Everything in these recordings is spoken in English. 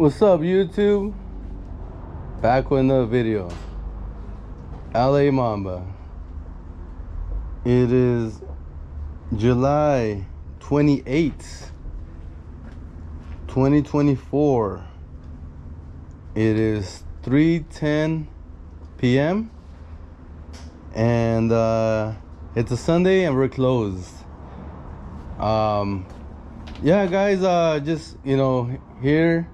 What's up, YouTube? Back with another video. LA Mamba. It is July 28th, 2024. It is 3:10 p.m. and it's a Sunday and we're closed. Yeah, guys, just here.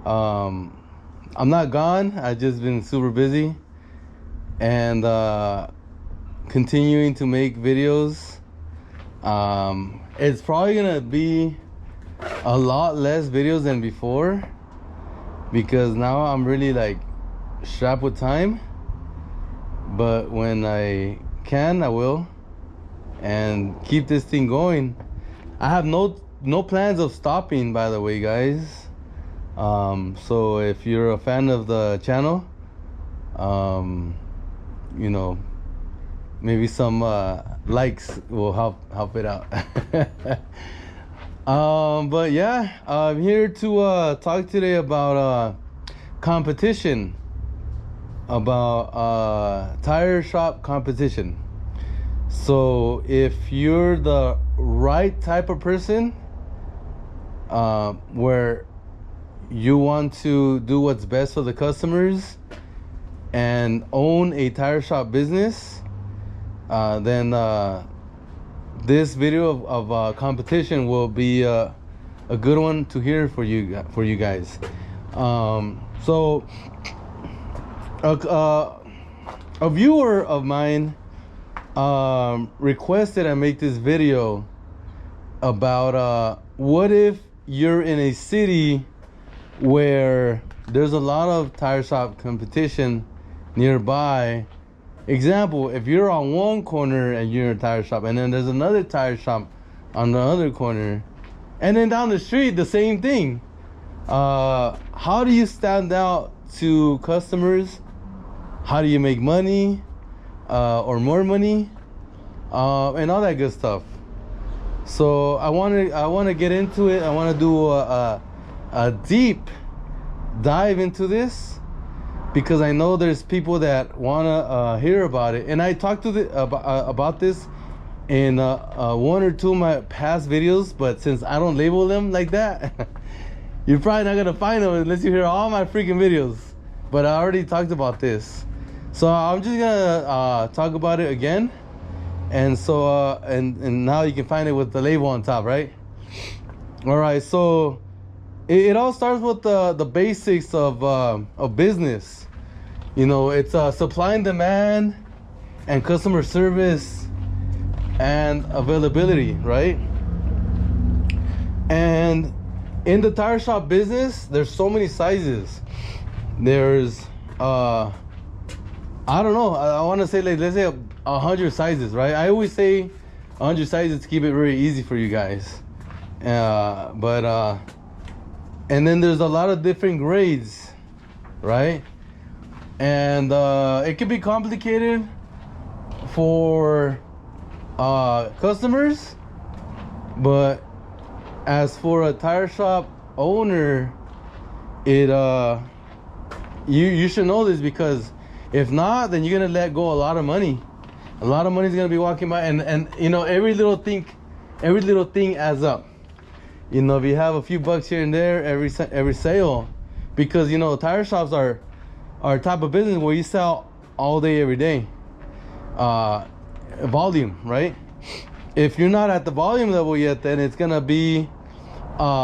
I'm not gone. I've just been super busy and continuing to make videos. It's probably gonna be a lot less videos than before because now I'm really like strapped with time, but when I can, I will, and keep this thing going. I have no plans of stopping, by the way, guys. So if you're a fan of the channel, maybe some likes will help it out. But yeah, I'm here to talk today about competition, about tire shop competition. So if you're the right type of person, where you want to do what's best for the customers and own a tire shop business, then this video of competition will be a good one to hear for you guys. So a viewer of mine requested I make this video about what if you're in a city where there's a lot of tire shop competition nearby. Example, if you're on one corner and you're in a tire shop, and then there's another tire shop on the other corner, and then down the street the same thing, how do you stand out to customers? How do you make money, or more money, and all that good stuff? So I want to get into it. I want to do a deep dive into this because I know there's people that want to hear about it, and I talked about this in one or two of my past videos, but since I don't label them like that, you're probably not gonna find them unless you hear all my freaking videos. But I already talked about this, so I'm just gonna talk about it again. And so and now you can find it with the label on top, right? All right, so it all starts with the basics of business. It's supply and demand and customer service and availability, right? And in the tire shop business, there's so many sizes. There's I don't know, I want to say, like, let's say 100 sizes, right? I always say 100 sizes to keep it very easy for you guys. And then there's a lot of different grades, right? And it can be complicated for customers, but as for a tire shop owner, it you should know this, because if not, then you're gonna let go a lot of money. A lot of money is gonna be walking by, and every little thing adds up. If you have a few bucks here and there every sale, because tire shops are a type of business where you sell all day every day. Volume, right? If you're not at the volume level yet, then it's gonna be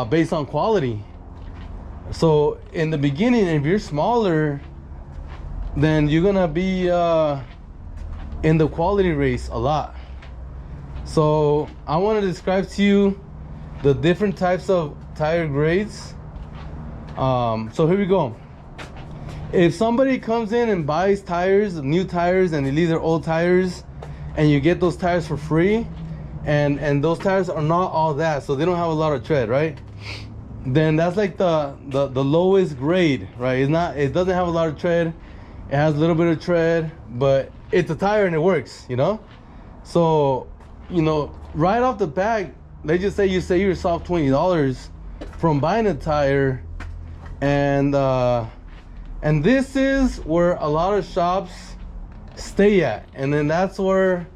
based on quality. So in the beginning, if you're smaller, then you're gonna be in the quality race a lot. So I want to describe to you the different types of tire grades. So here we go. If somebody comes in and buys new tires, and they leave their old tires, and you get those tires for free, and those tires are not all that, so they don't have a lot of tread, right? Then that's like the lowest grade, right? It doesn't have a lot of tread. It has a little bit of tread, but it's a tire and it works, So, right off the bat, let's just say you save yourself $20 from buying a tire and this is where a lot of shops stay at, and then that's where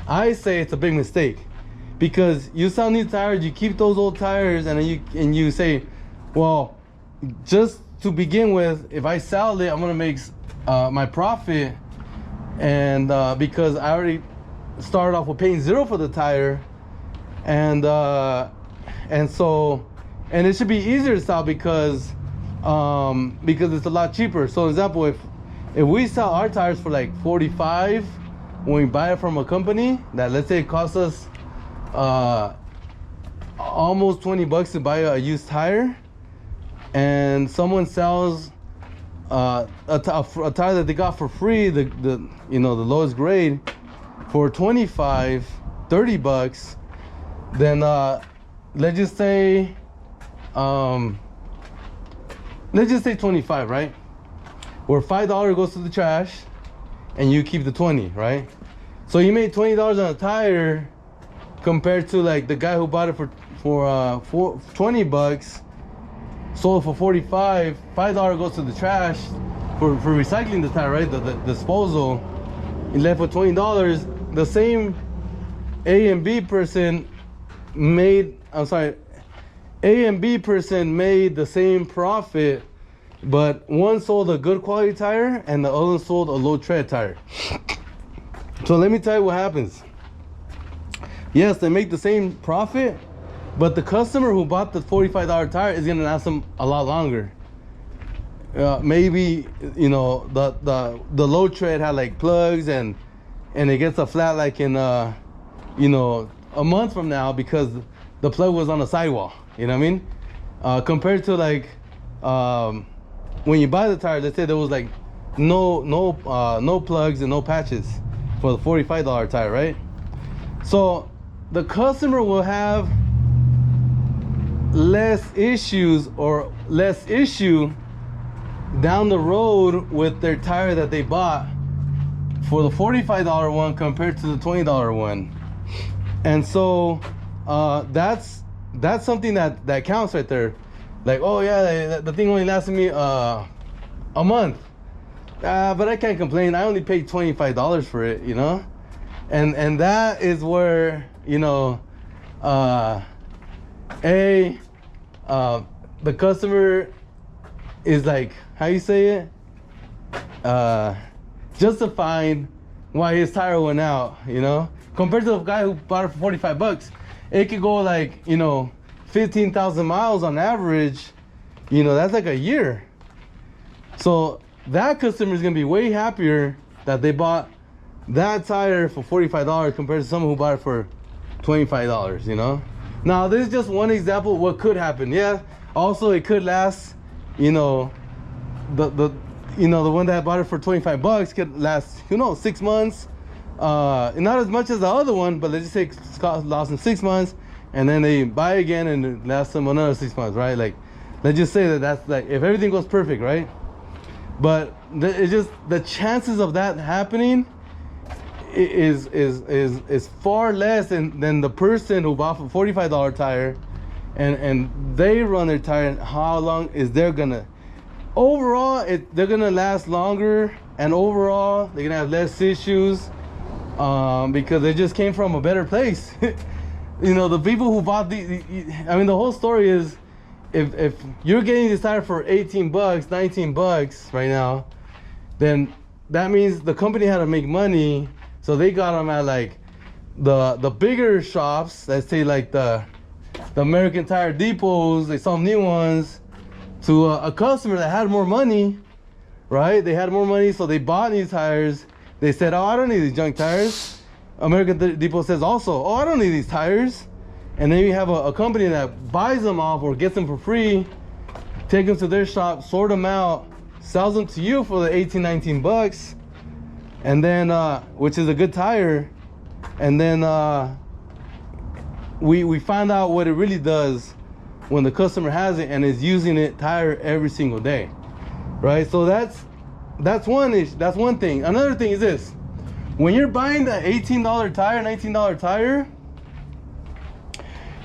I say it's a big mistake, because you sell new tires, you keep those old tires, and then you say, well, just to begin with, if I sell it, I'm gonna make my profit, and because I already started off with paying zero for the tire, and it should be easier to sell because it's a lot cheaper. So, example, if we sell our tires for like 45 when we buy it from a company that, let's say, it costs us almost $20 to buy a used tire, and someone sells a tire that they got for free, the lowest grade, for $25-$30, then let's just say 25, right? Where $5 goes to the trash and you keep the 20, right? So you made $20 on a tire, compared to like the guy who bought it for $20, sold for 45. $5 goes to the trash for recycling the tire, right? The disposal. You left with $20. The same A and B person made the same profit, but one sold a good quality tire and the other one sold a low tread tire. So let me tell you what happens. Yes, they make the same profit, but the customer who bought the $45 tire is gonna last them a lot longer. Maybe, the low tread had like plugs, and it gets a flat like in a month from now, because the plug was on the sidewall. You know what I mean? Compared to like when you buy the tire, let's say there was like no plugs and no patches for the $45 tire, right? So the customer will have less issue down the road with their tire that they bought for the $45 one compared to the $20 one. And so that's something that counts right there. Like, oh yeah, the thing only lasted me a month, but I can't complain. I only paid $25 for it, and that is where the customer is like, how you say it, justifying why his tire went out, compared to the guy who bought it for $45. It could go like 15,000 miles on average. That's like a year. So that customer is gonna be way happier that they bought that tire for $45 compared to someone who bought it for $25. Now this is just one example of what could happen. Yeah, also it could last, the one that bought it for $25 could last 6 months, not as much as the other one, but let's just say it's lost in 6 months, and then they buy again and it lasts them another 6 months, right? Like, let's just say that's like if everything goes perfect, right? But it's just the chances of that happening is far less than the person who bought a $45 tire, and they run their tire, and how long is they're gonna overall they're gonna last longer, and overall they're gonna have less issues, because they just came from a better place. The people who bought the whole story is, if you're getting this tire for $18, $19 right now, then that means the company had to make money. So they got them at like the bigger shops, let's say like the American Tire Depots. They saw new ones to a customer that had more money, right? They had more money, so they bought these tires. They said, oh, I don't need these junk tires. American Depot says also, oh, I don't need these tires. And then you have a company that buys them off or gets them for free, take them to their shop, sort them out, sells them to you for the $18, $19, and then which is a good tire. And then we find out what it really does when the customer has it and is using it tire every single day, right? So that's one issue. That's one thing. Another thing is this: when you're buying the $18 tire, $19 tire,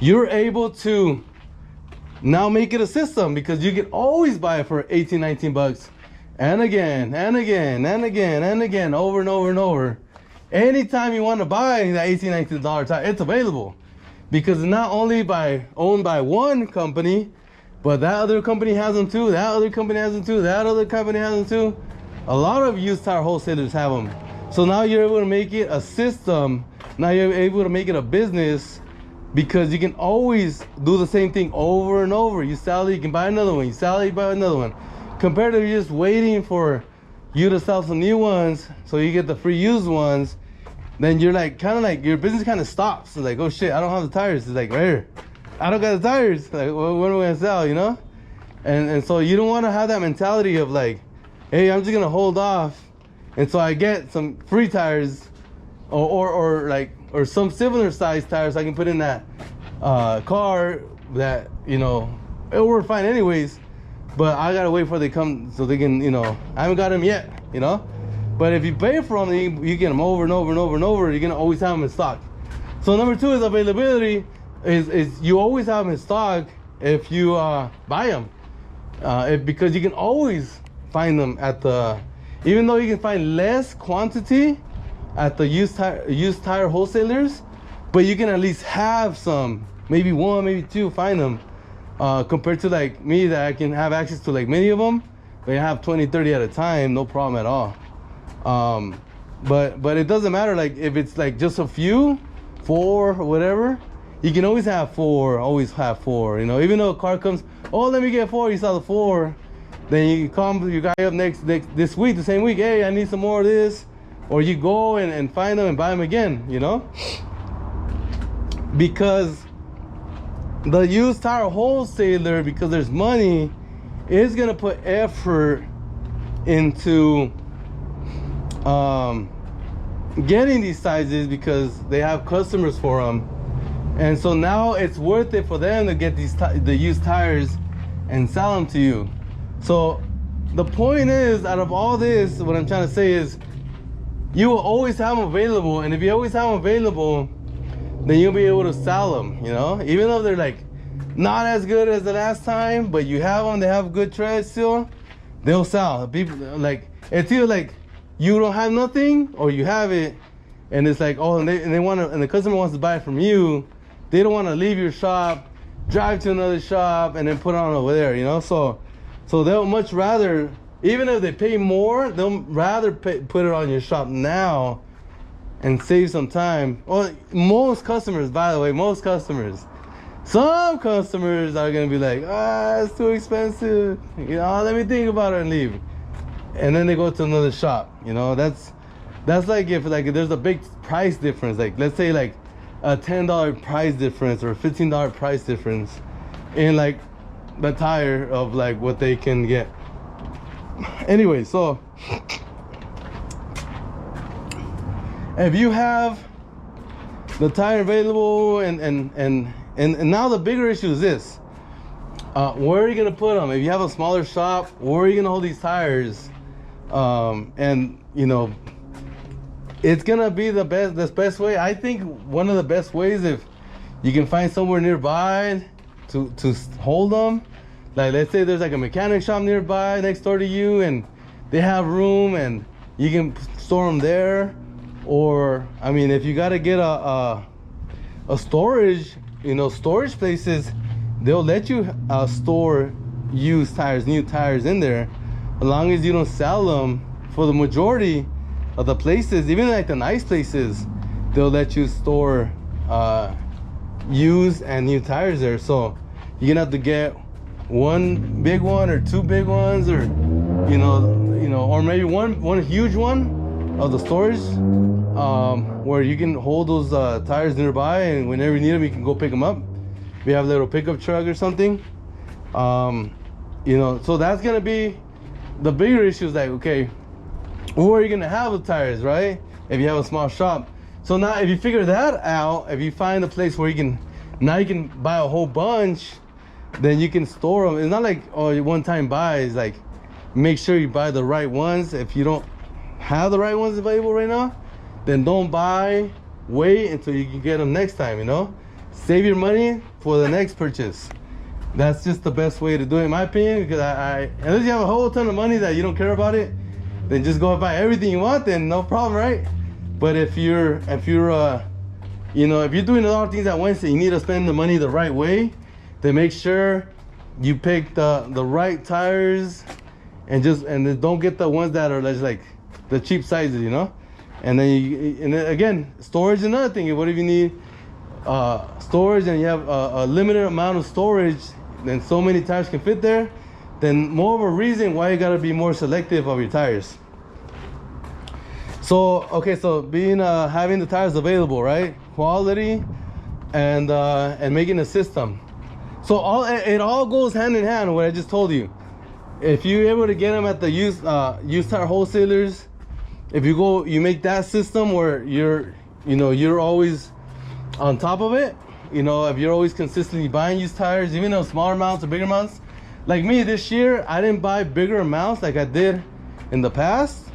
you're able to Now make it a system, because you can always buy it for 18, 19 bucks. And again, and again, and again, and again, over and over and over. Anytime you want to buy that $18, $19 tire, it's available. Because it's not only owned by one company, but that other company has them too, that other company has them too, that other company has them too. A lot of used tire wholesalers have them. So now you're able to make it a system. Now you're able to make it a business, because you can always do the same thing over and over. You sell it, you can buy another one. You sell it, you buy another one. Compared to just waiting for you to sell some new ones so you get the free used ones, then you're like, kind of like, your business kind of stops. It's like, oh shit, I don't have the tires. It's like, right here, I don't got the tires. Like, well, what am I gonna sell, you know? And so you don't want to have that mentality of like, hey, I'm just gonna hold off until I get some free tires, or some similar size tires I can put in that car that, you know, it'll work fine anyways, but I gotta wait for they come so they can, you know, I haven't got them yet, you know. But if you pay for them, you get them over and over and over and over, you're gonna always have them in stock. So number two is availability. Is you always have them in stock if you buy them, because you can always find them at the, even though you can find less quantity at the used tire wholesalers, but you can at least have some, maybe one, maybe two, find them, compared to like me, that I can have access to like many of them, but I have 20, 30 at a time, no problem at all. But it doesn't matter, like if it's like just a few, 4 or whatever, you can always have 4, you know. Even though a car comes, oh, let me get 4, you sell the 4, then you come your guy up this week, the same week, hey, I need some more of this. Or you go and find them and buy them again, you know? Because the used tire wholesaler, because there's money, is gonna put effort into getting these sizes, because they have customers for them. And so now it's worth it for them to get the used tires and sell them to you. So the point is, out of all this, what I'm trying to say is, you will always have them available, and if you always have them available, then you'll be able to sell them, you know? Even though they're like not as good as the last time, but you have them, they have good tread still, they'll sell. People, like, it's either like you don't have nothing, or you have it, and it's like, oh, and they want to, and the customer wants to buy it from you. They don't want to leave your shop, drive to another shop, and then put it on over there, you know? So they'll much rather, even if they pay more, they'll rather put it on your shop now and save some time. Well, most customers, by the way, some customers are gonna be like, it's too expensive, you know, let me think about it and leave. And then they go to another shop, you know. That's like if there's a big price difference, like let's say like a $10 price difference or a $15 price difference in like the tire of like what they can get. Anyway, so if you have the tire available, and now the bigger issue is this, where are you gonna put them? If you have a smaller shop, where are you gonna hold these tires? And you know, it's gonna be the best way. I think one of the best ways, if you can find somewhere nearby to hold them. Like, let's say there's like a mechanic shop nearby next door to you, and they have room and you can store them there. Or, I mean, if you got to get a storage, you know, storage places, they'll let you store used tires, new tires in there, as long as you don't sell them. For the majority of the places, even like the nice places, they'll let you store used and new tires there. So you're gonna have to get one big one or two big ones, or you know, or maybe one huge one of the storage, where you can hold those tires nearby, and whenever you need them, you can go pick them up. If you have a little pickup truck or something, you know. So that's gonna be the bigger issue. Is like, okay, where are you gonna have the tires, right? If you have a small shop. So now, if you figure that out, if you find a place where you can buy a whole bunch, then you can store them. It's not like, oh, one-time buy. It's like, make sure you buy the right ones. If you don't have the right ones available right now, then don't buy. Wait until you can get them next time, you know. Save your money for the next purchase. That's just the best way to do it, in my opinion. Because unless you have a whole ton of money that you don't care about it, then just go and buy everything you want. Then no problem, right? But if you're you know, if you're doing a lot of things at once and you need to spend the money the right way, then make sure you pick the right tires, and then don't get the ones that are just like the cheap sizes, you know. And then again, storage is another thing. What if you need storage and you have a limited amount of storage, then so many tires can fit there, then more of a reason why you gotta be more selective of your tires. So okay, so being having the tires available, right? Quality and making a system. So it all goes hand in hand with what I just told you. If you're able to get them at the used tire wholesalers, if you make that system where you're always on top of it, you know, if you're always consistently buying used tires, even though smaller amounts or bigger amounts. Like me this year, I didn't buy bigger amounts like I did in the past,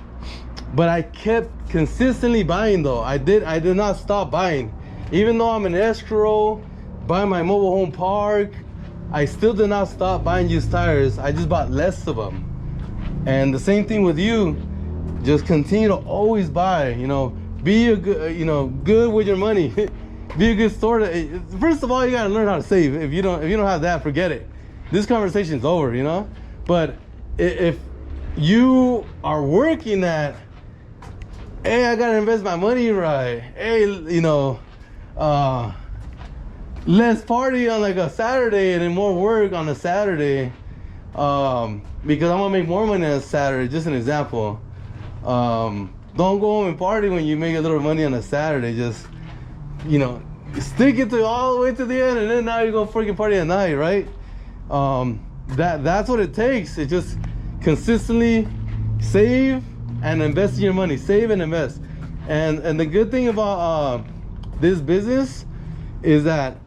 but I kept consistently buying though. I did not stop buying. Even though I'm an escrow, buying my mobile home park, I still did not stop buying used tires. I just bought less of them. And the same thing with you. Just continue to always buy, you know, be a good, you know, good with your money. Be a good store. First of all, you gotta learn how to save. If you don't have that, forget it. This conversation's over, you know. But if you are working at, hey, I gotta invest my money right. Hey, you know, less party on like a Saturday and then more work on a Saturday, because I want to make more money on a Saturday. Just an example. Don't go home and party when you make a little money on a Saturday. Just, you know, stick it to all the way to the end, and then now you go freaking party at night, right? That's what it takes. It just consistently save and invest in your money. Save and invest. And the good thing about this business is that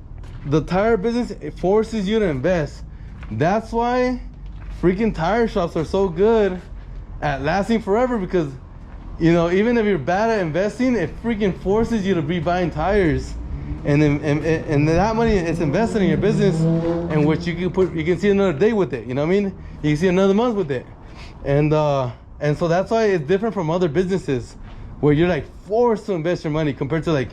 the tire business, it forces you to invest. That's why freaking tire shops are so good at lasting forever, because, you know, even if you're bad at investing, it freaking forces you to be buying tires, and that money is invested in your business, and which you can see another day with it. You know what I mean? You can see another month with it, and so that's why it's different from other businesses where you're like forced to invest your money, compared to like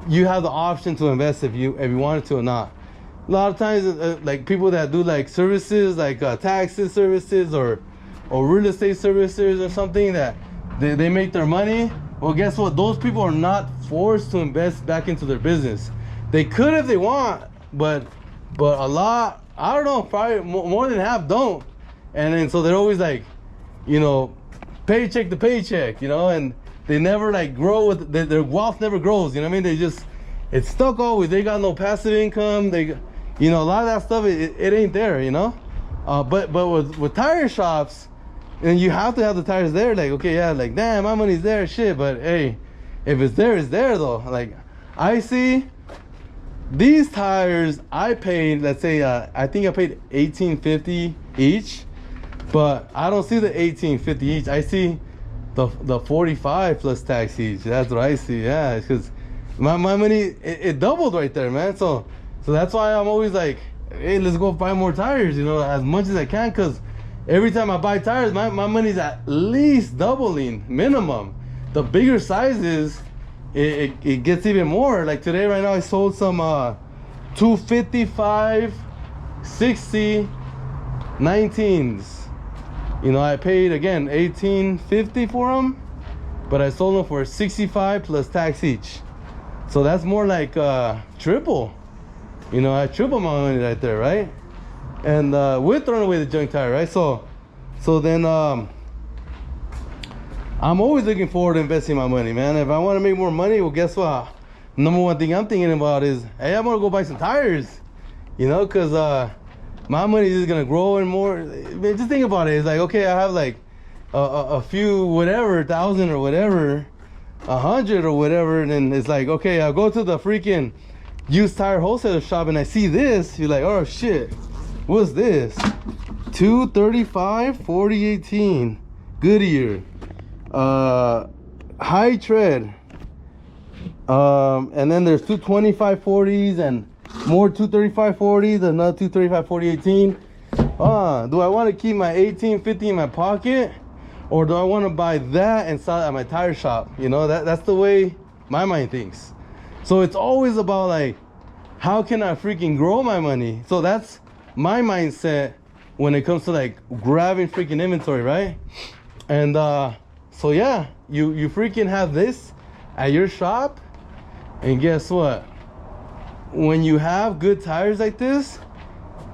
you have the option to invest if you wanted to or not. A lot of times, like people that do like services, like taxes services or real estate services or something, that they make their money. Well, guess what? Those people are not forced to invest back into their business. They could if they want, but a lot, I don't know, probably more than half don't. And then so they're always like, you know, paycheck to paycheck, you know, and they never like grow with their wealth never grows. You know what I mean? It's stuck always. They got no passive income. You know, a lot of that stuff, it ain't there, you know. But with tire shops, and you have to have the tires there. Like, okay, yeah, like, damn, my money's there, shit. But hey, if it's there, it's there though. Like, I see these tires, I paid, let's say, I think I paid $18.50 each, but I don't see the $18.50 each. I see the 45 plus tax each. That's what I see. Yeah, because my money, it doubled right there, man. So that's why I'm always like, hey, let's go buy more tires, you know, as much as I can, because every time I buy tires, my money's at least doubling, minimum. The bigger sizes, it gets even more. Like today, right now, I sold some 255 60 19s. You know, I paid, again, $18.50 for them, but I sold them for $65 plus tax each. So that's more like triple. You know, I triple my money right there, right? And we're throwing away the junk tire, right? So then I'm always looking forward to investing my money, man. If I want to make more money, well, guess what? Number one thing I'm thinking about is, hey, I'm gonna go buy some tires, you know, because my money is just gonna grow and more. Just think about it. It's like, okay, I have like a few whatever, 1,000 or whatever, 100 or whatever, and then it's like, okay, I'll go to the freaking used tire wholesaler shop and I see this. You're like, oh shit, what's this? 235 4018 Goodyear, high tread, and then there's 225 40s and more 235/40 than another 235/40/18. Do I want to keep my 1850 in my pocket, or do I want to buy that and sell it at my tire shop? You know, that's the way my mind thinks. So it's always about like, how can I freaking grow my money? So that's my mindset when it comes to like grabbing freaking inventory, right? And so yeah, you freaking have this at your shop, and guess what? When you have good tires like this,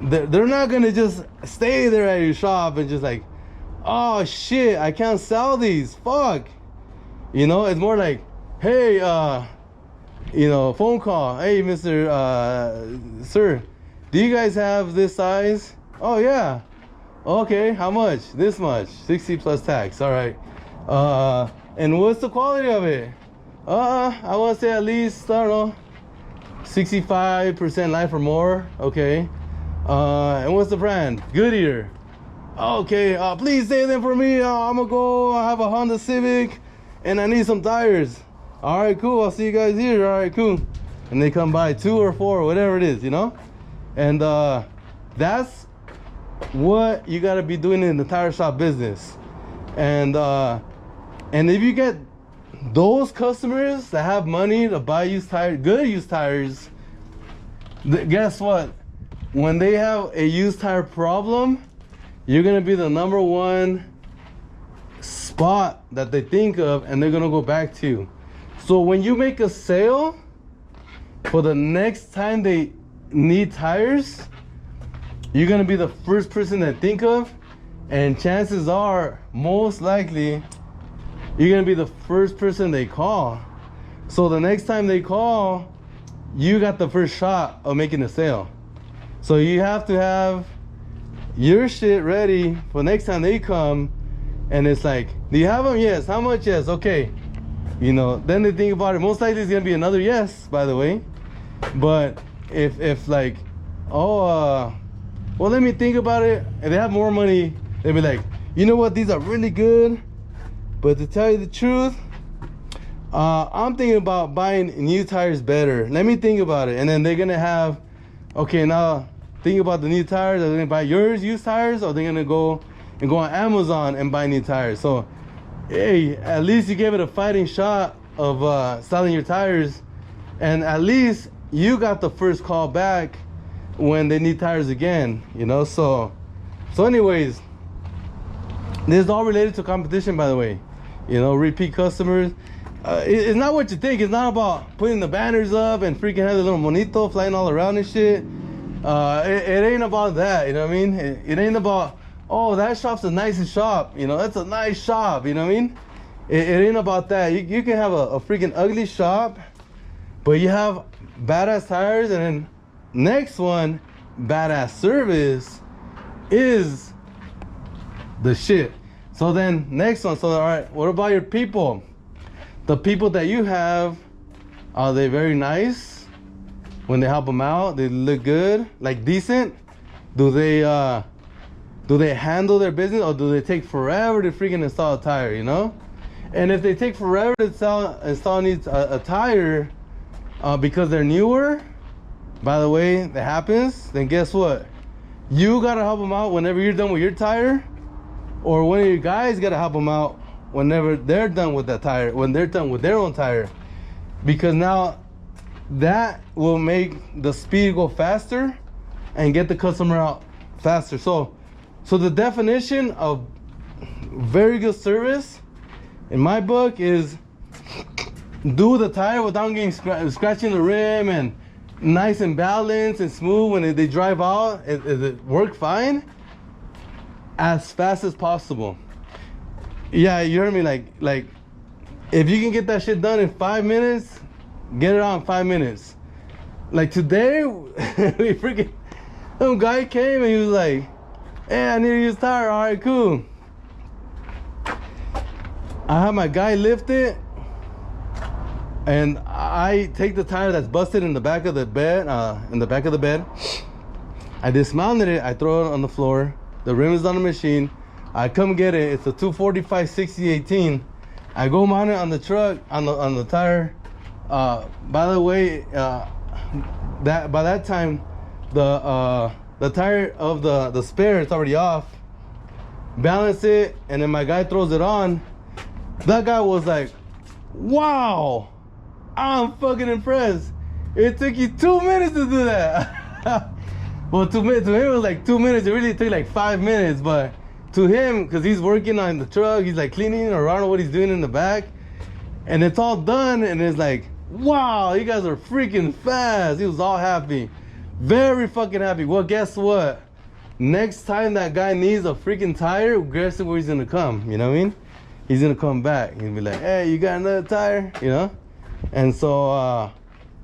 they're not gonna just stay there at your shop and just like, oh shit, I can't sell these, fuck. You know, it's more like, hey, you know, phone call, hey, Mr. Sir, do you guys have this size? Oh yeah. Okay, how much? This much, 60 plus tax. All right. And what's the quality of it? I want to say at least, I don't know, 65% life or more. Okay. And what's the brand? Goodyear. Okay, please save them for me. I'm gonna go, I have a Honda Civic and I need some tires. All right, cool, I'll see you guys here. All right, cool. And they come by 2 or 4, whatever it is, you know. And that's what you got to be doing in the tire shop business. And if you get those customers that have money to buy used tires, good used tires, guess what? When they have a used tire problem, you're gonna be the #1 spot that they think of, and they're gonna go back to you. So when you make a sale for the next time they need tires, you're gonna be the first person they think of, and chances are, most likely, you're gonna be the first person they call. So the next time they call, you got the first shot of making a sale. So you have to have your shit ready for next time they come, and it's like, do you have them? Yes. How much? Yes. Okay. You know, then they think about it. Most likely it's gonna be another yes, by the way. But if like, oh, well, let me think about it, and they have more money, they'll be like, you know what, these are really good, but to tell you the truth, I'm thinking about buying new tires better. Let me think about it. And then they're gonna have, okay, now think about the new tires. Are they gonna buy yours used tires, or are they gonna go on Amazon and buy new tires? So hey, at least you gave it a fighting shot of selling your tires, and at least you got the first call back when they need tires again, you know. So anyways, this is all related to competition, by the way. You know, repeat customers. It's not what you think. It's not about putting the banners up and freaking have the little monito flying all around and shit. It ain't about that, you know what I mean? It ain't about, oh, that shop's the nicest shop, you know, that's a nice shop, you know what I mean? It ain't about that. You can have a freaking ugly shop, but you have badass tires, and then next one, badass service is the shit. So then next one, so all right, what about your people? The people that you have, are they very nice when they help them out? They look good, like decent? Do they handle their business, or do they take forever to freaking install a tire, you know? And if they take forever to install a tire because they're newer, by the way, that happens, then guess what? You gotta help them out whenever you're done with your tire, or one of your guys gotta help them out whenever they're done with that tire, when they're done with their own tire. Because now that will make the speed go faster and get the customer out faster. So the definition of very good service in my book is do the tire without getting scratching the rim, and nice and balanced and smooth when they drive out. It work fine as fast as possible. Yeah, you heard me. Like if you can get that shit done in 5 minutes, get it out in 5 minutes. Like today, we freaking, some guy came and he was like, hey, I need to use tire. All right, cool. I have my guy lift it, and I take the tire that's busted in the back of the bed, I dismounted it, I throw it on the floor. The rim is on the machine. I come get it. It's a 245/60/18. I go mount it on the truck, on the tire. By the way, that by that time, the tire of the spare is already off. Balance it, and then my guy throws it on. That guy was like, wow, I'm fucking impressed. It took you 2 minutes to do that. Well, to him it was like 2 minutes. It really took like 5 minutes, but to him, because he's working on the truck, he's like cleaning, or I don't know what he's doing in the back, and it's all done, and it's like, wow, you guys are freaking fast. He was all happy, very fucking happy. Well, guess what? Next time that guy needs a freaking tire, guess where he's gonna come? You know what I mean? He's gonna come back. He'll be like, hey, you got another tire? You know? And so,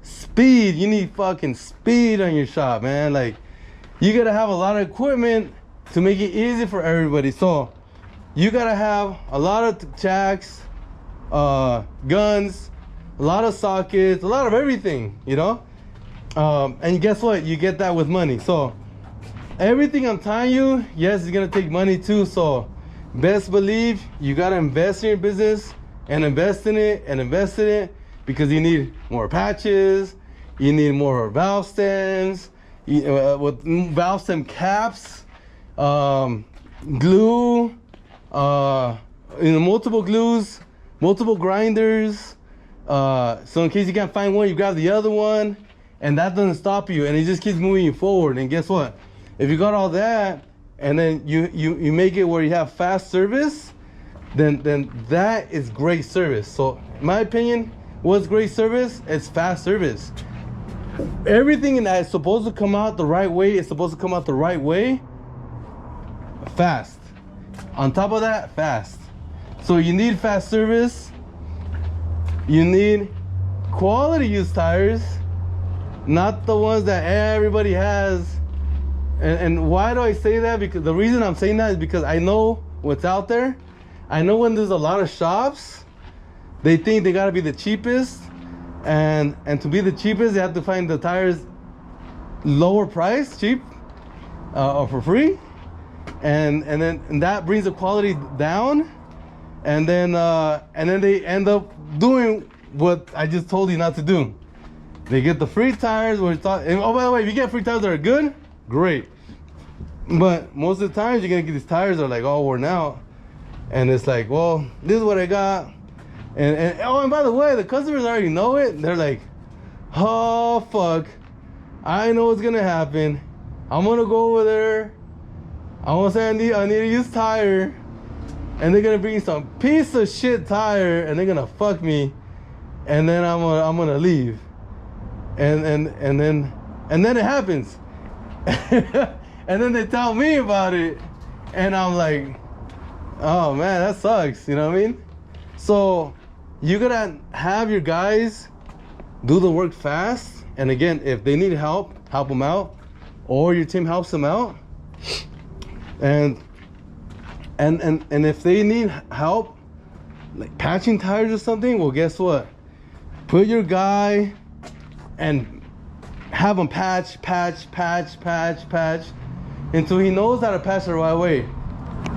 speed, you need fucking speed on your shop, man. Like, you gotta have a lot of equipment to make it easy for everybody. So, you gotta have a lot of jacks, guns, a lot of sockets, a lot of everything, you know? And guess what? You get that with money. So, everything I'm telling you, yes, it's gonna take money too. So, best believe you gotta invest in your business and invest in it because you need more patches, you need more valve stems, with valve stem caps, glue, multiple glues, multiple grinders. So in case you can't find one, you grab the other one, and that doesn't stop you, and it just keeps moving you forward. And guess what? If you got all that, and then you make it where you have fast service, then that is great service. So in my opinion, what's great service? It's fast service. Everything that is supposed to come out the right way is supposed to come out the right way, fast. On top of that, fast. So you need fast service. You need quality used tires, not the ones that everybody has. And why do I say that? Because the reason I'm saying that is because I know what's out there. I know when there's a lot of shops, they think they gotta be the cheapest, and to be the cheapest, they have to find the tires lower price, cheap, or for free, and that brings the quality down, and then they end up doing what I just told you not to do. They get the free tires, and oh, by the way, if you get free tires that are good, great. But most of the times you're gonna get these tires that are like all worn out, and it's like, well, this is what I got. And by the way, the customers already know it. They're like, oh fuck, I know what's gonna happen. I'm gonna go over there, I'm gonna say I need a used tire, and they're gonna bring some piece of shit tire, and they're gonna fuck me, and then I'm gonna leave. And then it happens. And then they tell me about it, and I'm like, oh man, that sucks, you know what I mean? So you gotta have your guys do the work fast, and again, if they need help them out, or your team helps them out. And if they need help like patching tires or something, well, guess what? Put your guy and have him patch until he knows how to patch the right way.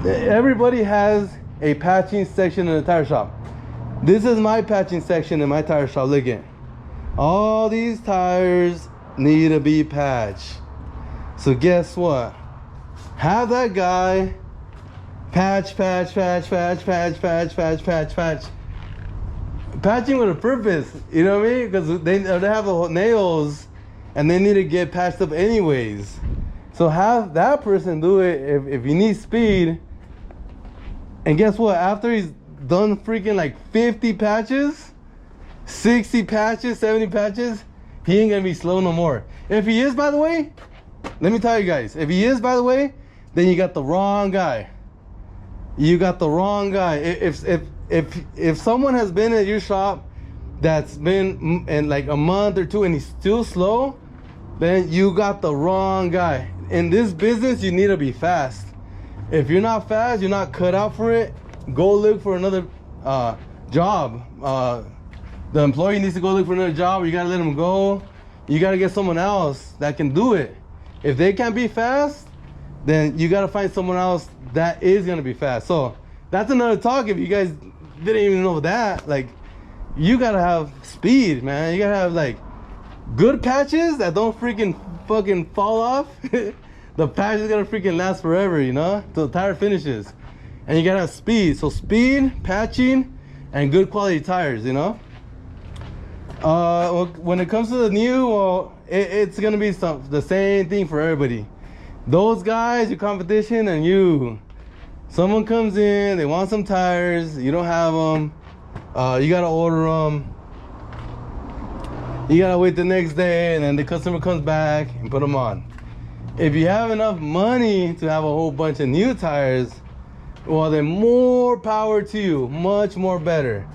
Everybody has a patching section in the tire shop. This is my patching section in my tire shop. Look at all these tires need to be patched. So guess what? Have that guy patch. Patching with a purpose, you know what I mean? Because they have the nails and they need to get patched up anyways. So have that person do it if you need speed. And guess what? After he's done freaking like 50 patches, 60 patches, 70 patches, he ain't gonna be slow no more. If he is, by the way, let me tell you guys, if he is, by the way, then you got the wrong guy. You got the wrong guy. If someone has been at your shop that's been in like a month or two and he's still slow, then you got the wrong guy. In this business, you need to be fast. If you're not fast, you're not cut out for it. Go look for another job. The employee needs to go look for another job, or you gotta let them go. You gotta get someone else that can do it. If they can't be fast, then you gotta find someone else that is gonna be fast. So that's another talk. If you guys didn't even know that, like, you gotta have speed, man. You gotta have like good patches that don't freaking fucking fall off. The patch is gonna freaking last forever, you know, till the tire finishes. And you gotta have speed. So speed, patching, and good quality tires, you know. When it comes to the new, well, it's gonna be the same thing for everybody. Those guys, your competition, and you. Someone comes in, they want some tires, you don't have them. You gotta order them. You gotta wait the next day, and then the customer comes back and put them on. If you have enough money to have a whole bunch of new tires, well, then more power to you, much more better.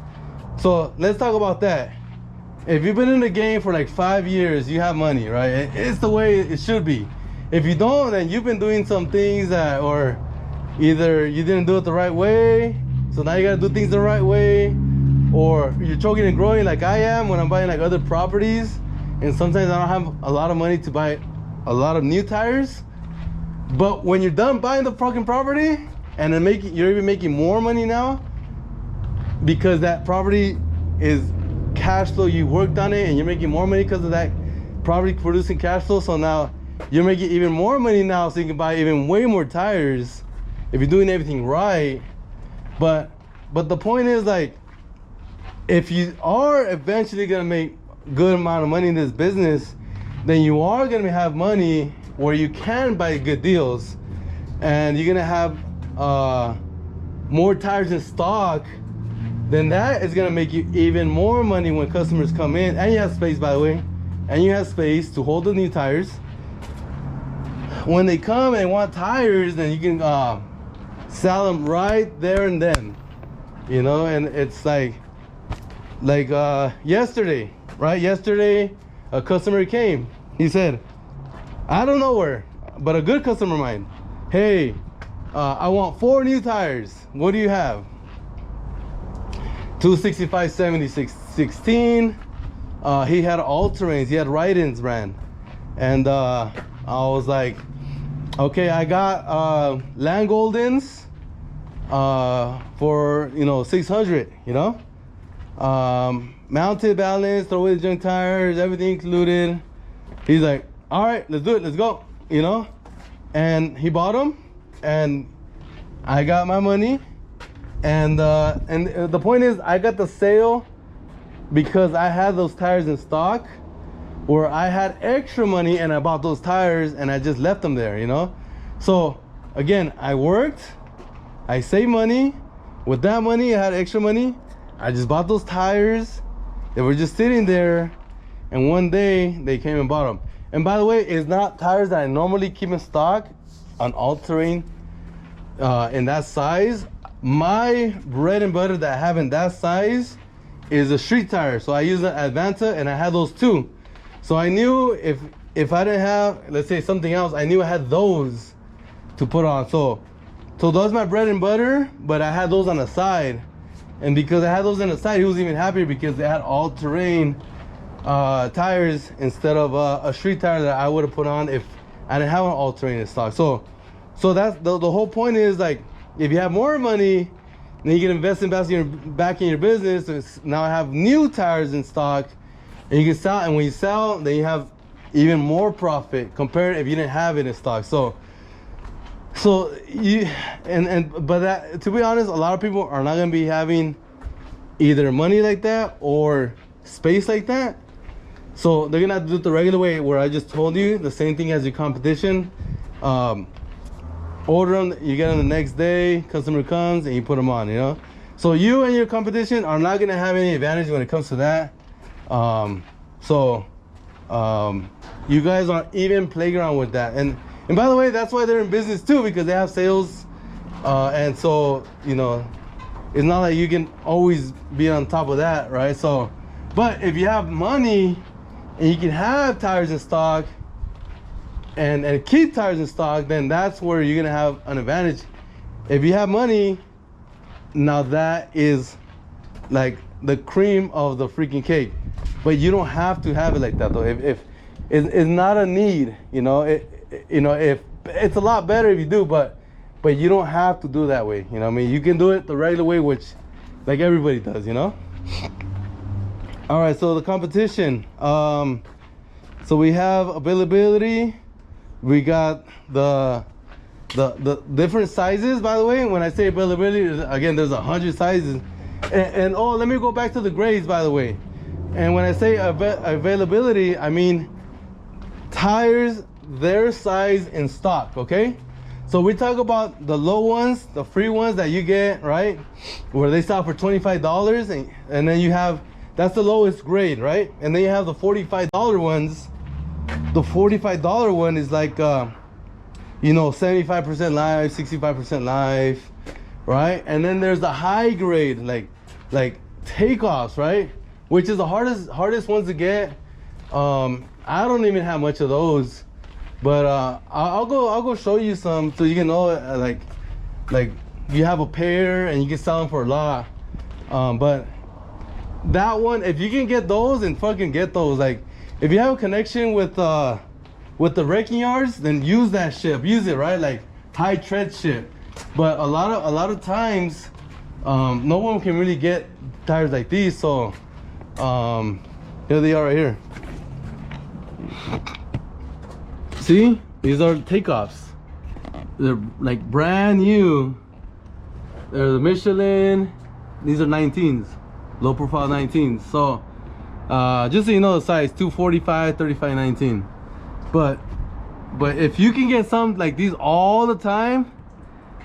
So let's talk about that. If you've been in the game for like 5 years, you have money, right? It's the way it should be. If you don't, then you've been doing some things that, or either you didn't do it the right way, so now you gotta do things the right way, or you're choking and growing like I am when I'm buying like other properties, and sometimes I don't have a lot of money to buy a lot of new tires. But when you're done buying the fucking property, and then you're even making more money now because that property is cash flow, you worked on it, and you're making more money because of that property producing cash flow. So now you're making even more money now, so you can buy even way more tires if you're doing everything right. But the point is, like, if you are eventually gonna make good amount of money in this business, then you are gonna have money where you can buy good deals, and you're gonna have more tires in stock. Then that is gonna make you even more money when customers come in, and you have space, by the way, and you have space to hold the new tires. When they come and want tires, then you can sell them right there and then, you know. And it's like yesterday, right? Yesterday, a customer came. He said, I don't know where, but a good customer of mine. Hey, I want 4 new tires. What do you have? 265 76 16. He had all-terrains. He had Ride-ins brand. And I was like, okay, I got Land Goldens for, you know, 600, you know. Mounted balance, throw away the junk tires, everything included. He's like, all right, let's do it, let's go, you know. And he bought them, and I got my money. And the point is, I got the sale because I had those tires in stock, where I had extra money and I bought those tires and I just left them there, you know. So again, I worked, I saved money. With that money, I had extra money. I just bought those tires. They were just sitting there, and one day they came and bought them. And by the way, it's not tires that I normally keep in stock on all-terrain in that size. My bread and butter that I have in that size is a street tire. So I use an Advanta, and I had those too. So I knew if I didn't have, let's say, something else, I knew I had those to put on. So those are my bread and butter, but I had those on the side. And because I had those on the side, he was even happier because they had all-terrain tires instead of a street tire that I would have put on if I didn't have an all-terrain in stock. So that's the whole point is, like, if you have more money, then you can invest back in your business. Now I have new tires in stock, and you can sell. And when you sell, then you have even more profit compared if you didn't have it in stock. So you but that, to be honest, a lot of people are not gonna be having either money like that or space like that. So they're gonna have to do it the regular way, where I just told you, the same thing as your competition. Order them, you get them the next day, customer comes and you put them on, you know. So you and your competition are not gonna have any advantage when it comes to that. You guys aren't even playground with that. And by the way, that's why they're in business too, because they have sales. And so, you know, it's not like you can always be on top of that, right? So, but if you have money and you can have tires in stock and keep tires in stock, then that's where you're gonna have an advantage. If you have money, now that is like the cream of the freaking cake. But you don't have to have it like that, though. If it's not a need, you know. If it's a lot better if you do, but you don't have to do that way. You know what I mean? You can do it the regular way, which like everybody does, you know. All right, so the competition. So we have availability. We got the different sizes. By the way, when I say availability, again, there's 100 sizes. And oh, let me go back to the grades, by the way. And when I say availability, I mean tires their size in stock. Okay, so we talk about the low ones, the free ones that you get, right, where they sell for $25, and then you have, that's the lowest grade, right? And then you have the $45 ones. The $45 one is like you know, 75% live, 65% live, right? And then there's the high grade, like takeoffs, right, which is the hardest ones to get. I don't even have much of those, but I'll go show you some so you can know, like you have a pair and you can sell them for a lot. But that one, if you can get those, then fucking get those. Like, if you have a connection with the wrecking yards, then use that shit. Use it, right? Like high tread shit. But a lot of times, no one can really get tires like these. So here they are right here. See, these are takeoffs. They're like brand new. They're the Michelin. These are 19s, low profile 19s. So just so you know the size, 245, 35, 19. But if you can get some like these all the time,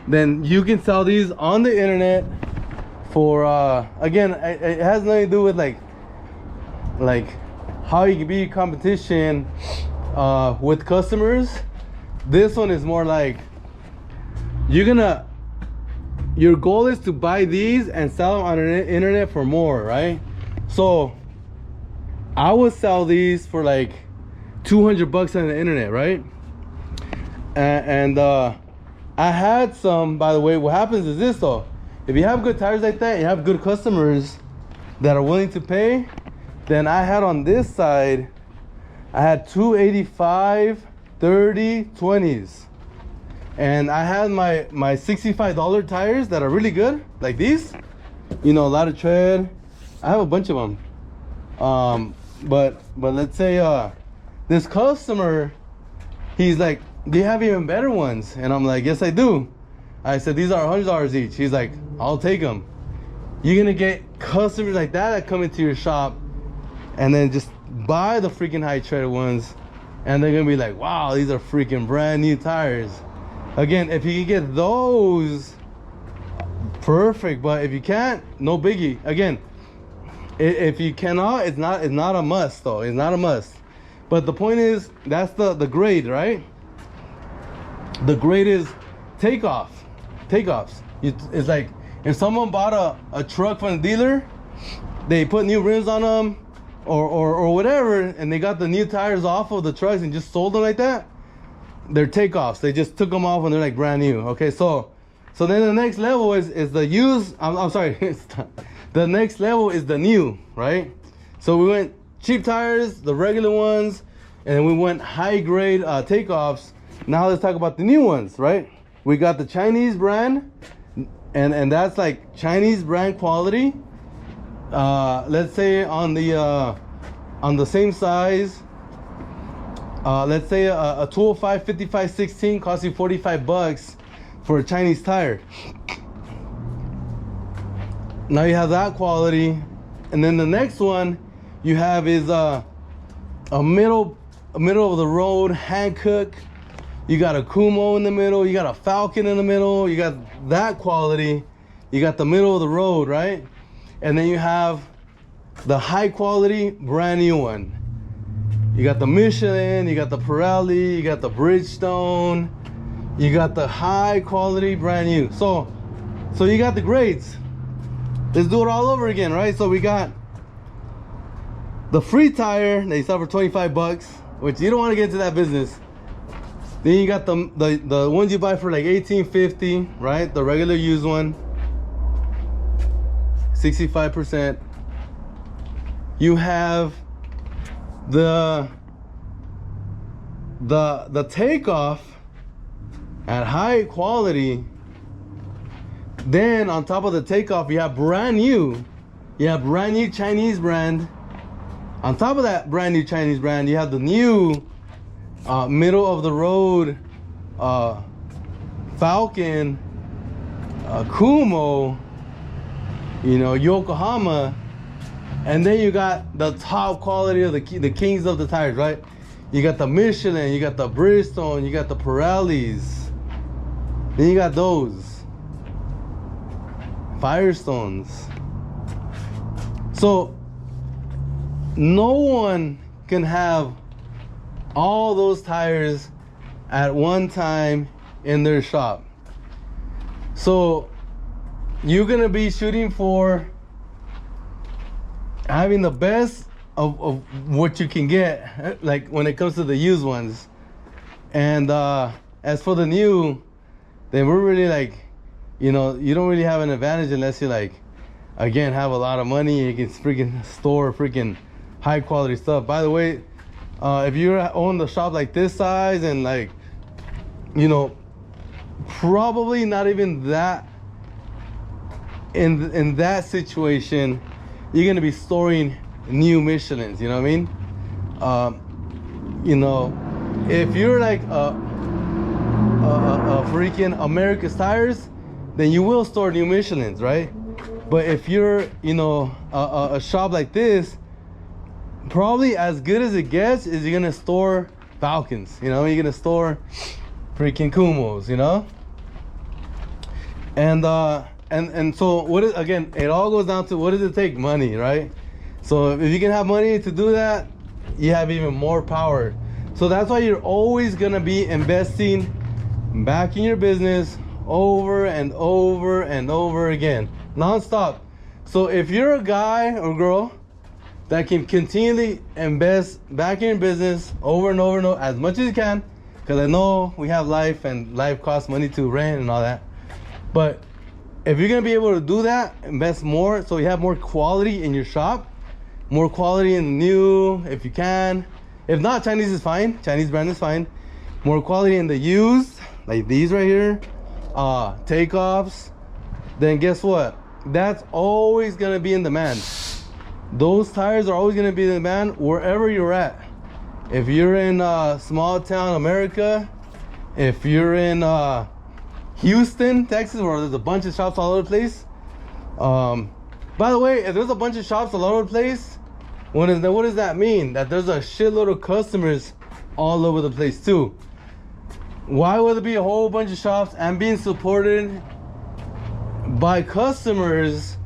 then you can sell these on the internet for again, it has nothing to do with like how you can be competition with customers. This one is more like your goal is to buy these and sell them on the internet for more, right? So I would sell these for like $200 on the internet, right? And I had some, by the way. What happens is this though, if you have good tires like that, you have good customers that are willing to pay, then I had on this side, I had 285, 30, 20s. And I had my $65 tires that are really good, like these, you know, a lot of tread. I have a bunch of them. But let's say this customer, he's like, do you have even better ones? And I'm like, yes, I do. I said, these are $100 each. He's like, I'll take them. You're gonna get customers like that come into your shop and then just buy the freaking high tread ones, and they're gonna be like, wow, these are freaking brand new tires. Again, if you can get those, perfect. But if you can't, no biggie. Again, if you cannot, it's not a must though. It's not a must. But the point is, that's the grade, right? The grade is takeoffs. It's like if someone bought a truck from the dealer, they put new rims on them or whatever, and they got the new tires off of the trucks and just sold them like that, they're takeoffs. They just took them off and they're like brand new. Okay, so then the next level is the used. I'm sorry, the next level is the new, right? So we went cheap tires, the regular ones, and we went high grade takeoffs. Now let's talk about the new ones, right? We got the Chinese brand, and that's like Chinese brand quality. Let's say on the same size, let's say a 205 55 16 costs you $45 for a Chinese tire. Now you have that quality, and then the next one you have is a middle of the road Hankook. You got a Kumo in the middle, you got a Falcon in the middle, you got that quality, you got the middle of the road, right? And then you have the high quality brand new one. You got the Michelin, you got the Pirelli, you got the Bridgestone, you got the high quality brand new. So you got the grades. Let's do it all over again, right? So we got the free tire, they sell for $25, which you don't want to get into that business. Then you got the ones you buy for like $18.50, right? The regular used one, 65%. You have the takeoff at high quality. Then on top of the takeoff, you have brand new. You have brand new Chinese brand On top of that brand new Chinese brand, you have the new middle of the road Falken, Kumo, you know, Yokohama, and then you got the top quality of the kings of the tires, right? You got the Michelin, you got the Bridgestone, you got the Pirellis, then you got those Firestones. So no one can have all those tires at one time in their shop. So you're gonna be shooting for having the best of what you can get, like when it comes to the used ones. And as for the new, then we're really like, you know, you don't really have an advantage unless you like, again, have a lot of money. You can freaking store freaking high quality stuff. By the way, if you own the shop like this size and like, you know, probably not even that in that situation, you're gonna be storing new Michelins, you know what I mean? You know, if you're like a freaking America's Tires, then you will store new Michelins, right? But if you're, you know, a shop like this, probably as good as it gets is you're gonna store Falkens, you know, you're gonna store freaking Kumos, you know? And so what is, again, it all goes down to what does it take? Money, right? So if you can have money to do that, you have even more power. So that's why you're always gonna be investing back in your business over and over and over again, non-stop. So if you're a guy or girl that can continually invest back in your business over and over and over as much as you can, because I know we have life and life costs money to rent and all that, but if you're gonna be able to do that, invest more so you have more quality in your shop, more quality in the new if you can. If not, Chinese is fine, Chinese brand is fine. More quality in the used, like these right here, takeoffs, then guess what? That's always gonna be in demand. Those tires are always gonna be in demand wherever you're at. If you're in small town America, if you're in Houston, Texas, where there's a bunch of shops all over the place. By the way, if there's a bunch of shops all over the place, what does that mean? That there's a shitload of customers all over the place too. Why would there be a whole bunch of shops and being supported by customers?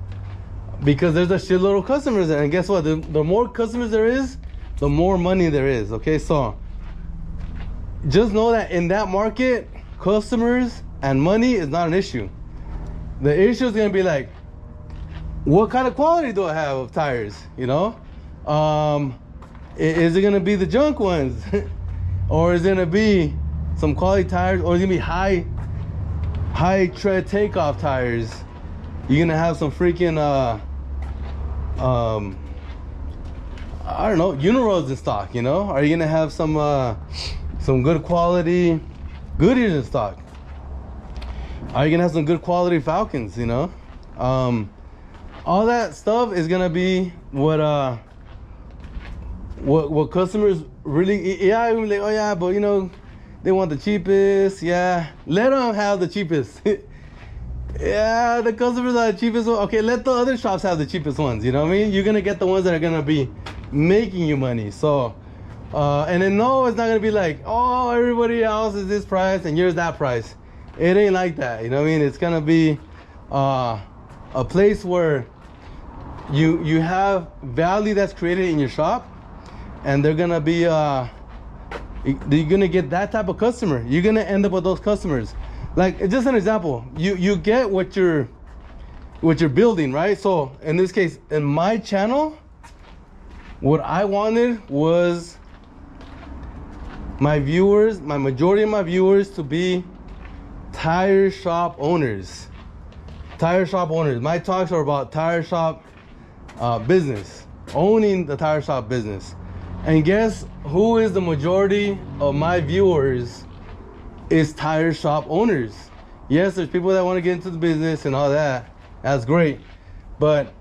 Because there's a shitload of customers there. And guess what? The more customers there is, the more money there is. Okay, so just know that in that market, customers and money is not an issue. The issue is gonna be like, what kind of quality do I have of tires? You know, is it gonna be the junk ones, or is it gonna be some quality tires, or is it gonna be high tread takeoff tires? You're gonna have some freaking I don't know, Uniroads in stock. You know, are you gonna have some good quality Goodyears in stock? Are you gonna have some good quality Falkens? You know, all that stuff is gonna be what customers really, yeah, I'm like, oh yeah, but you know, they want the cheapest. Yeah, let them have the cheapest. Yeah, the customers are the cheapest one. Okay, let the other shops have the cheapest ones. You know what I mean? You're gonna get the ones that are gonna be making you money. So and then no, it's not gonna be like, oh, everybody else is this price and yours that price. It ain't like that, you know what I mean? It's gonna be a place where you have value that's created in your shop, and they're gonna be you're gonna get that type of customer. You're gonna end up with those customers. Like, just an example, you get what you're building, right? So in this case, in my channel, what I wanted was my majority of my viewers to be tire shop owners. My talks are about tire shop business, owning the tire shop business. And guess who is the majority of my viewers? Is tire shop owners. Yes, there's people that want to get into the business and all that. That's great. But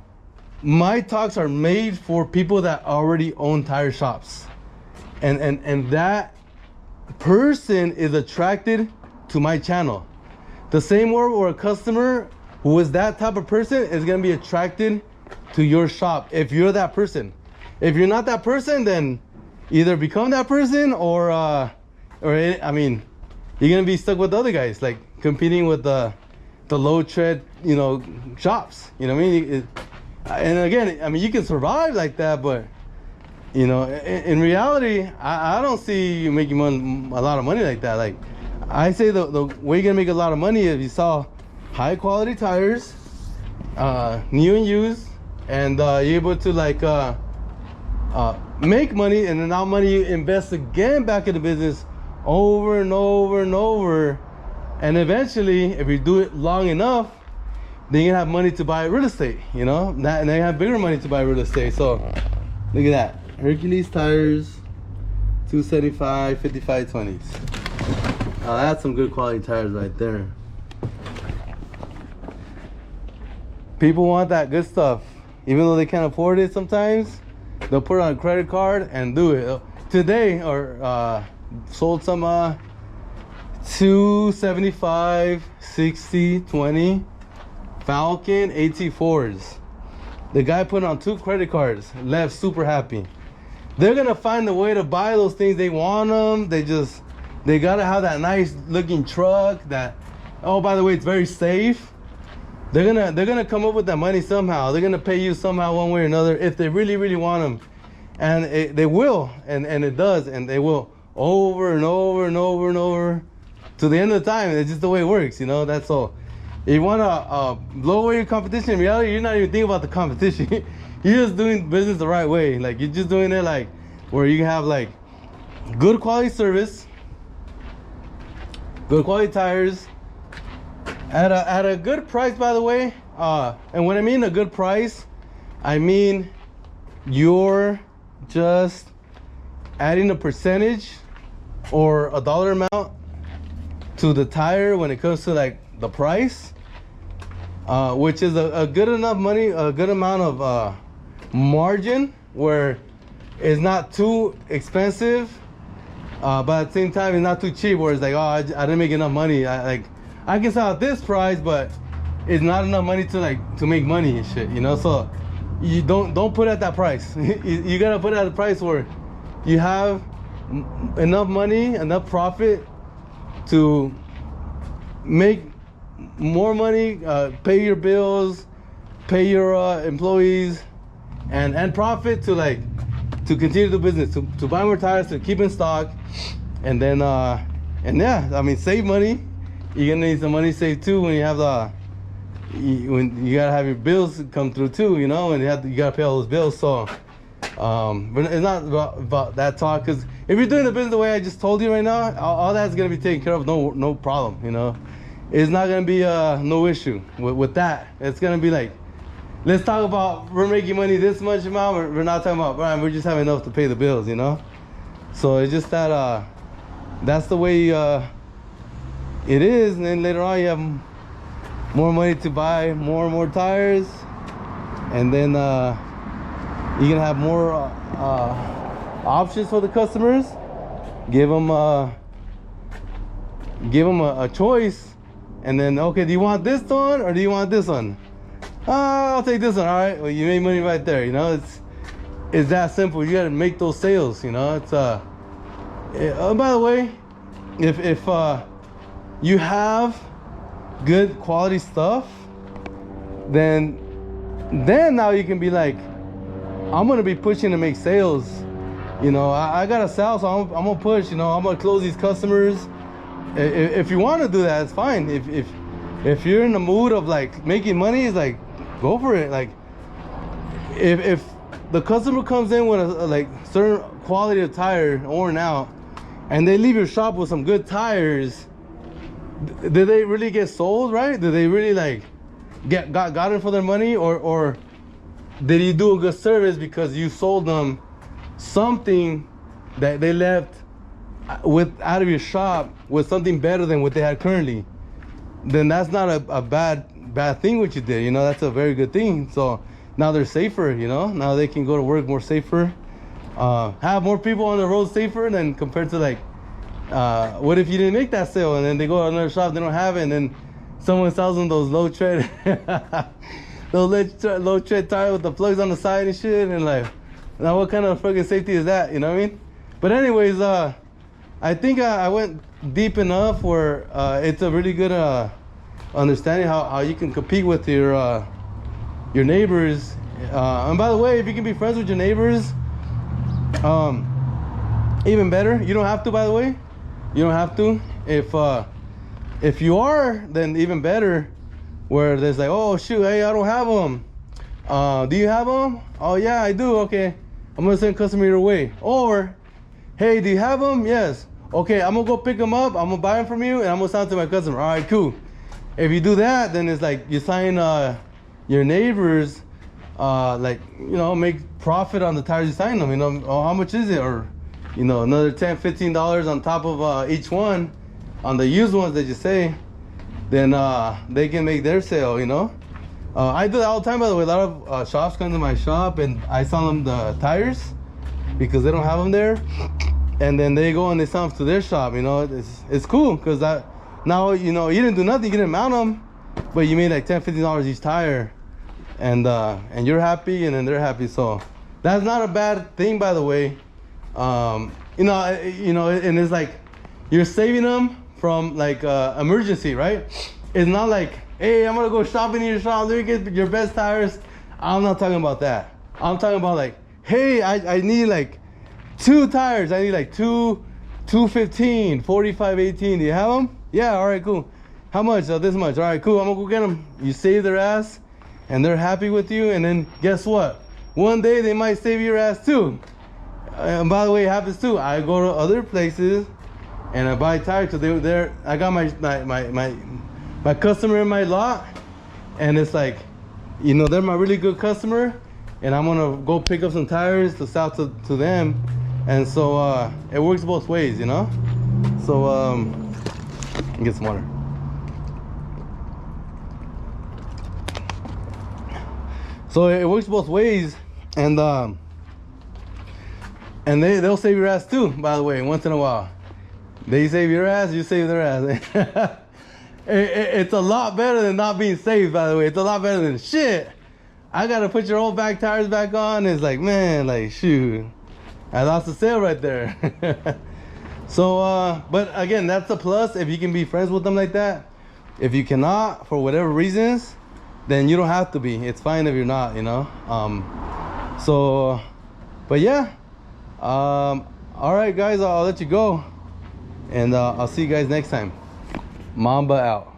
my talks are made for people that already own tire shops, and that person is attracted to my channel. The same way where a customer who is that type of person is gonna be attracted to your shop if you're that person. If you're not that person, then either become that person or I mean, you're gonna be stuck with the other guys, like competing with the low tread, you know, shops. You know what I mean? And again, I mean, you can survive like that, but you know, in reality, I don't see you making a lot of money like that. Like, I say the way you're gonna make a lot of money is you sell high quality tires, new and used, and you're able to like make money, and then that money you invest again back in the business over and over and over, and eventually, if you do it long enough, then you have money to buy real estate, you know, and then you have bigger money to buy real estate. So look at that, Hercules tires, 275 55/20s. That's some good quality tires right there. People want that good stuff, even though they can't afford it. Sometimes they'll put it on a credit card and do it. Today, or sold some 275 60/20 Falcon AT4s. The guy put on 2 credit cards, left super happy. They're gonna find a way to buy those things. They want them. They gotta have that nice looking truck that, oh, by the way, it's very safe. They're gonna come up with that money somehow. They're gonna pay you somehow, one way or another, if they really, really want them. And they will, and it does, and they will, over and over and over and over to the end of the time. It's just the way it works, you know. That's all. If you want to blow away your competition, in reality, you're not even thinking about the competition. You're just doing business the right way. Like, you're just doing it like where you can have like good quality service, good quality tires at a good price, by the way. And when I mean a good price, I mean you're just adding a percentage or a dollar amount to the tire when it comes to like the price, which is a good enough money, a good amount of margin where it's not too expensive, but at the same time it's not too cheap where it's like, oh, I didn't make enough money. I can sell at this price, but it's not enough money to make money and shit, you know. So you don't put it at that price. You gotta put it at a price where you have enough money, enough profit to make more money, pay your bills, pay your employees, and profit to continue the business, to buy more tires, to keep in stock, and then and yeah, I mean, save money. You're gonna need some money saved too when you have when you gotta have your bills come through too, you know, and you gotta pay all those bills. So but it's not about that talk, because if you're doing the business the way I just told you right now, all that's gonna be taken care of, no problem, you know. It's not gonna be no issue with that. It's gonna be like, let's talk about, we're making money this much amount, we're not talking about, Brian, we're just having enough to pay the bills, you know. So it's just that that's the way it is. And then later on you have more money to buy more and more tires, and then you're gonna have more options for the customers. Give them a choice, and then, okay, do you want this one or do you want this one? I'll take this one. All right, well, you made money right there, you know. It's that simple. You gotta make those sales, you know. It's by the way, if you have good quality stuff, then now you can be like, I'm gonna be pushing to make sales, you know. I gotta sell, so I'm gonna push, you know. I'm gonna close these customers. If you want to do that, it's fine. If you're in the mood of like making money, it's like, go for it. Like, if the customer comes in with a like certain quality of tire worn out, and they leave your shop with some good tires, did they really get sold, right? Did they really like got it for their money, or did you do a good service because you sold them something that they left out of your shop with something better than what they had currently? Then that's not a bad thing what you did, you know. That's a very good thing. So now they're safer, you know. Now they can go to work more safer, have more people on the road safer than compared to like, what if you didn't make that sale and then they go to another shop, they don't have it, and then someone sells them those low tread those low tread tires with the plugs on the side and shit, and like, now what kind of fucking safety is that, you know what I mean? But anyways, I think I went deep enough where it's a really good understanding how you can compete with your neighbors. And by the way, if you can be friends with your neighbors, even better. You don't have to, by the way. You don't have to. If you are, then even better. Where there's like, oh shoot, hey, I don't have them. Do you have them? Oh yeah, I do. Okay, I'm gonna send customer your way. Or, hey, do you have them? Yes. Okay, I'm gonna go pick them up. I'm gonna buy them from you, and I'm gonna send them to my customer. All right, cool. If you do that, then it's like you sign your neighbors, like, you know, make profit on the tires you sign them. You know, oh, how much is it? Or, you know, another $10, $15 on top of each one on the used ones that you say. Then they can make their sale, you know. I do that all the time, by the way. A lot of shops come to my shop and I sell them the tires because they don't have them there, and then they go and they sell them to their shop, you know. It's cool because that now, you know, you didn't do nothing, you didn't mount them, but you made like $10, $15 each tire, and you're happy and then they're happy. So that's not a bad thing, by the way. You know, and it's like you're saving them from like emergency, right? It's not like, hey, I'm gonna go shopping in your shop, let me get your best tires. I'm not talking about that. I'm talking about like, hey, I need like 2 tires. I need like 215, 45, 18. Do you have them? Yeah, all right, cool. How much? This much. All right, cool. I'm gonna go get them. You save their ass and they're happy with you, and then guess what? One day they might save your ass too. And by the way, it happens too. I go to other places and I buy tires because they're I got my customer in my lot, and it's like, you know, they're my really good customer, and I'm gonna go pick up some tires to sell to them, and so it works both ways, you know. So get some water. So it works both ways, and they'll save your ass too, by the way. Once in a while, they save your ass, you save their ass. It's a lot better than not being saved, by the way. It's a lot better than shit. I gotta put your old back tires back on. It's like, man, like, shoot, I lost the sale right there. So, but again, that's a plus if you can be friends with them like that. If you cannot, for whatever reasons, then you don't have to be. It's fine if you're not, you know. So, but yeah. All right, guys, I'll let you go, and I'll see you guys next time. Mamba out.